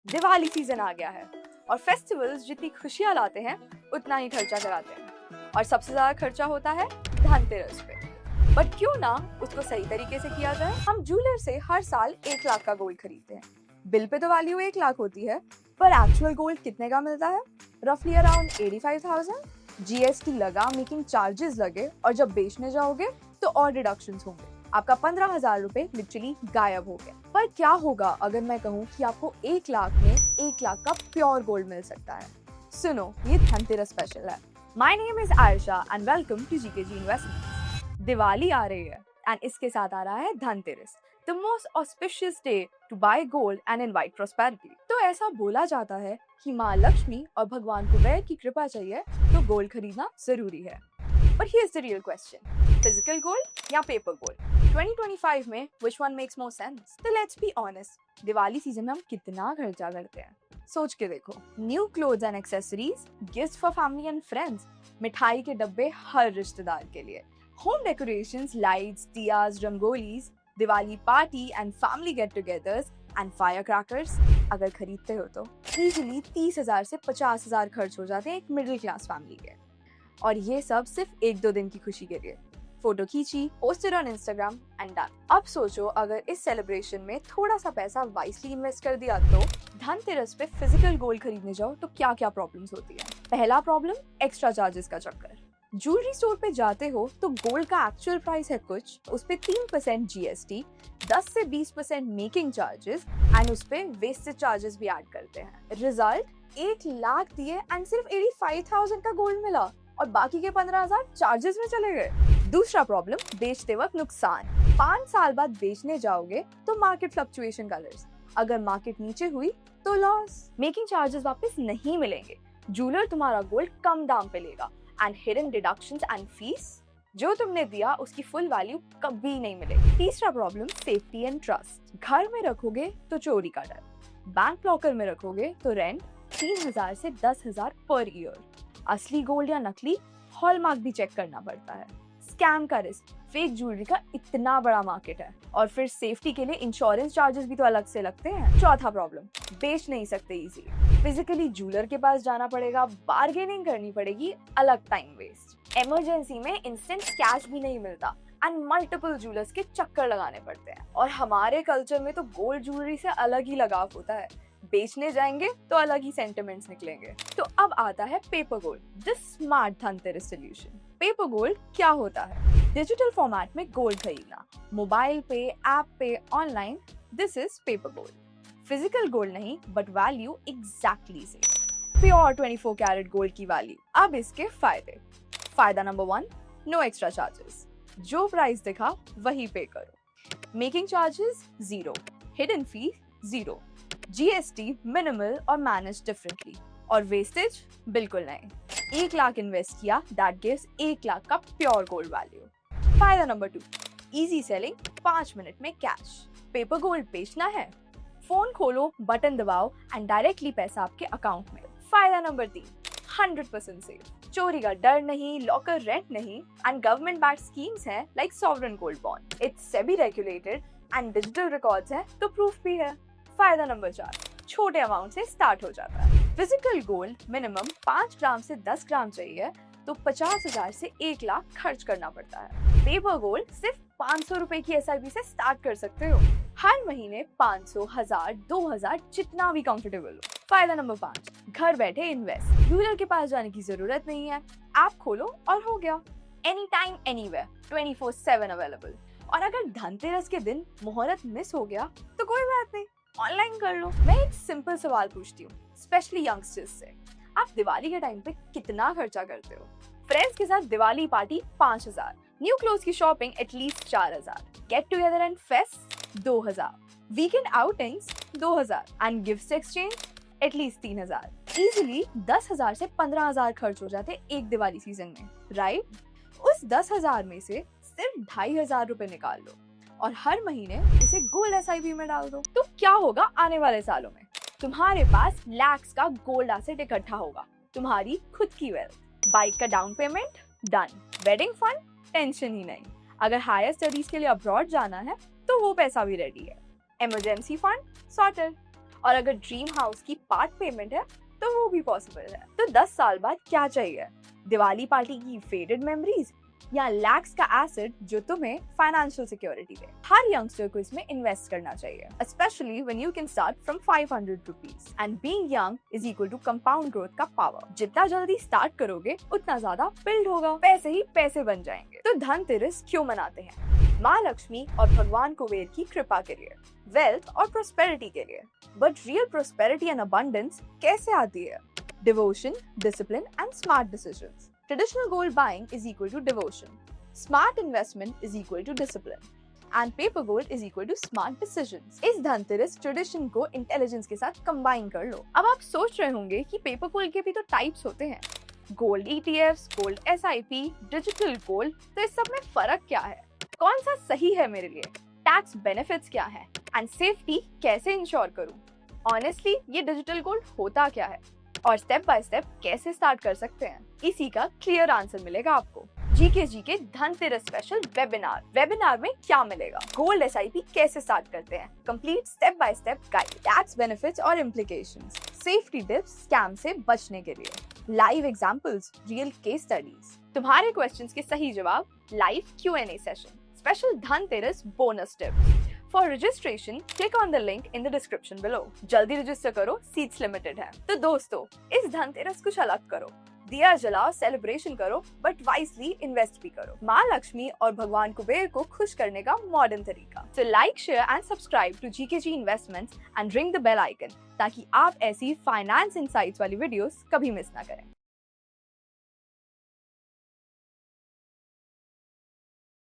Diwali season आ गया है और फेस्टिवल्स जितनी खुशियां लाते हैं उतना ही खर्चा कराते हैं और सबसे ज्यादा खर्चा होता है धनतेरस पे। बट क्यों ना उसको सही तरीके से किया जाए। हम जूलर से हर साल 1 लाख का गोल्ड खरीदते हैं। बिल पे तो वैल्यू 1 लाख होती है, पर एक्चुअल गोल्ड कितने का मिलता है? रफली अराउंड 85,000। जीएसटी लगा, मेकिंग चार्जेस लगे और जब बेचने जाओगे तो और डिडक्शंस होंगे। आपका 15,000 रुपए लिटरली गायब हो गए। पर क्या होगा अगर मैं कहूँ कि आपको 1 लाख में 1 लाख का प्योर गोल्ड मिल सकता है? सुनो, ये धनतेरस स्पेशल है। My name is Ayesha and welcome to GKG investments. Diwali आ रही है एंड इसके साथ आ रहा है Dhanteras, the most auspicious day to buy gold and invite prosperity. तो ऐसा बोला जाता है कि माँ लक्ष्मी और भगवान कुबेर की कृपा चाहिए तो गोल्ड खरीदना जरूरी है। But here's the real question. Physical gold या paper gold? 2025 में which one makes more sense? तो let's be honest, Diwali season में हम कितना खर्चा करते हैं? सोच के देखो। New clothes and accessories, gifts for family and friends, मिठाई के डब्बे हर रिश्तेदार के लिए, home decorations, lights, diyas, rangolis, Diwali party and family get-togethers and firecrackers। अगर खरीदते हो तो easily 30,000 से 50,000 खर्च हो जाते हैं एक मिडिल क्लास फैमिली के। और ये सब सिर्फ 1-2 दिन की खुशी के लिए। फोटो खींची, posted on Instagram and done. अब सोचो अगर इस सेलिब्रेशन में थोड़ा सा पैसा वाइसली इन्वेस्ट कर दिया तो धनतेरस पे फिजिकल गोल्ड खरीदने जाओ तो क्या क्या प्रॉब्लम्स होती है। पहला प्रॉब्लम, एक्स्ट्रा चार्जेस का चक्कर। ज्वेलरी स्टोर पे जाते हो तो गोल्ड का एक्चुअल प्राइस है कुछ, उस पे 3% जीएसटी, 10 से 20% मेकिंग चार्जेस एंड उस पे वेस्टेज चार्जेस भी ऐड करते हैं। रिजल्ट 1 लाख दिए एंड सिर्फ 85,000 का गोल्ड मिला और बाकी के 15,000 चार्जेस में चले गए। दूसरा प्रॉब्लम, बेचते वक्त नुकसान। 5 साल बाद बेचने जाओगे तो मार्केट फ्लक्चुएशन का रिस्क, अगर मार्केट नीचे हुई तो लॉस। मेकिंग चार्जेस वापस नहीं मिलेंगे, जूलर तुम्हारा गोल्ड कम दाम पे लेगा and hidden deductions and fees, जो तुमने दिया उसकी फुल वैल्यू कभी नहीं मिलेगी। तीसरा प्रॉब्लम, सेफ्टी एंड ट्रस्ट। घर में रखोगे तो चोरी का डर, बैंक लॉकर में रखोगे तो रेंट 3,000 से 10,000 पर ईयर। असली गोल्ड या नकली, हॉलमार्क भी चेक करना पड़ता है। स्कैम का रिस्क, फेक ज्वेलरी का इतना बड़ा मार्केट है और फिर सेफ्टी के लिए इंश्योरेंस चार्जेस भी तो अलग से लगते हैं। चौथा प्रॉब्लम, बेच नहीं सकते इजीली, फिजिकली ज्वेलर के पास जाना पड़ेगा, बार्गेनिंग करनी पड़ेगी, अलग टाइम वेस्ट। इमरजेंसी में इंस्टेंट कैश भी नहीं मिलता एंड मल्टीपल ज्वेलर्स के चक्कर लगाने पड़ते हैं। और हमारे कल्चर में तो गोल्ड ज्वेलरी से अलग ही लगाव होता है, बेचने जाएंगे तो अलग ही सेंटिमेंट्स निकलेंगे। तो अब आता है paper gold, the smart Dhanteras solution. Paper gold क्या होता है? डिजिटल फॉर्मेट में गोल्ड खरीदना, मोबाइल पे, ऐप पे, online, this is paper gold. Physical gold नहीं but value exactly same, pure 24 carat gold की वैल्यू। अब इसके फायदे। फायदा नंबर 1, नो एक्स्ट्रा चार्जेस, जो प्राइस दिखा वही पे करो। Making charges 0, hidden fee 0, GST minimal और मैनेज डिफरेंटली, और वेस्टेज बिल्कुल नहीं। 1 लाख इन्वेस्ट किया, दैट गिव्स 1 लाख का प्योर गोल्ड वैल्यू। फायदा नंबर 2, इजी सेलिंग, 5 मिनट में कैश। पेपर गोल्ड बेचना है, फोन खोलो, बटन दबाओ एंड डायरेक्टली पैसा आपके अकाउंट में। फायदा नंबर 3, 100% सेफ, चोरी का डर नहीं, लॉकर रेंट नहीं एंड गवर्नमेंट बैक्ड स्कीम्स हैं like sovereign gold bond. It's SEBI regulated and digital records हैं तो प्रूफ भी है। फायदा नंबर 4, छोटे अमाउंट से स्टार्ट हो जाता है। फिजिकल गोल्ड मिनिमम 5 ग्राम से 10 ग्राम चाहिए तो 50,000 से 1 लाख खर्च करना पड़ता है। पेपर गोल्ड सिर्फ 500 रुपए की एसआईपी से स्टार्ट कर सकते हो, हर महीने 500, 1000, 2000 जितना भी कंफर्टेबल हो। फायदा नंबर 5, घर बैठे इन्वेस्ट, ज्वेलर के पास जाने की जरूरत नहीं है, ऐप खोलो और हो गया। Any time anywhere, 24/7 available. और अगर धनतेरस के दिन मुहूर्त मिस हो गया तो कोई बात नहीं, ऑनलाइन कर लो। मैं एक सिंपल सवाल पूछती हूँ, स्पेशली यंगस्टर्स से, आप दिवाली के टाइम पे कितना खर्चा करते हो? फ्रेंड्स के साथ दिवाली पार्टी 5,000, न्यू क्लोथ्स की shopping at least 4,000, get together and fest 2,000, weekend outings 2,000 and gift exchange at least 3,000। Easily 10,000 से 15,000 खर्च हो जाते एक दिवाली सीजन में, राइट? उस 10,000 में से सिर्फ 2,500 रुपए निकाल लो और हर महीने इसे गोल्ड एसआईपी में डाल दो। तो क्या होगा आने वाले सालों में? तुम्हारे पास लैक्स का गोल्ड एसेट इकट्ठा होगा, तुम्हारी खुद की वेल्थ। बाइक का down payment done, wedding fund tension ही नहीं, अगर हायर स्टडीज के लिए अब्रॉड जाना है तो वो पैसा भी रेडी है, इमरजेंसी फंड सॉर्टेड, और अगर ड्रीम हाउस की पार्ट पेमेंट है तो वो भी पॉसिबल है। तो 10 साल बाद क्या चाहिए? दिवाली पार्टी की फेडेड मेमोरीज या लैक्स का एसेट जो तुम्हें फाइनेंशियल सिक्योरिटी दे? हर यंगस्टर को इसमें इन्वेस्ट करना चाहिए, specially when you can start from 500 rupees and being young is equal to compound growth का पावर। जितना जल्दी स्टार्ट करोगे उतना ज्यादा बिल्ड होगा, पैसे ही पैसे बन जाएंगे। तो धनतेरस क्यों मनाते हैं? माँ लक्ष्मी और भगवान कुबेर की कृपा के लिए, वेल्थ और प्रोस्पेरिटी के लिए। But real prosperity and abundance कैसे आती है? Devotion, discipline and smart decisions. Traditional gold buying is equal to devotion. Smart investment is equal to discipline. And paper gold is equal to smart decisions. इस Dhanteras tradition को intelligence के साथ combine कर लो। अब आप सोच रहे होंगे कि पेपर गोल्ड के भी तो टाइप्स होते हैं, gold ETFs, gold SIP, digital gold. तो इस सब में फर्क क्या है? कौन सा सही है मेरे लिए? टैक्स बेनिफिट्स क्या है? एंड सेफ्टी कैसे इंश्योर करूं? ऑनेस्टली ये डिजिटल गोल्ड होता क्या है और स्टेप बाय स्टेप कैसे स्टार्ट कर सकते हैं? इसी का क्लियर आंसर मिलेगा आपको जीके धनतेरस स्पेशल वेबिनार में क्या मिलेगा? गोल्ड SIP कैसे स्टार्ट करते हैं, complete step by step guide, tax benefits और इम्प्लीकेशंस, सेफ्टी टिप्स स्कैम से बचने के लिए, live examples, real case studies, तुम्हारे क्वेश्चंस के सही जवाब, live Q&A session, special Dhanteras bonus tips. For registration, click on the link in the description below. जल्दी रजिस्टर करो, सीट्स लिमिटेड है। तो दोस्तों, इस धनतेरस कुछ अलग करो, दिया जलाओ, सेलिब्रेशन करो, बट वाइजली इन्वेस्ट भी करो। माँ लक्ष्मी और भगवान कुबेर को खुश करने का मॉडर्न तरीका। So like, share and subscribe to GKG Investments and ring the bell icon ताकि आप ऐसी फाइनेंस इनसाइट्स वाली वीडियोस कभी मिस ना करें।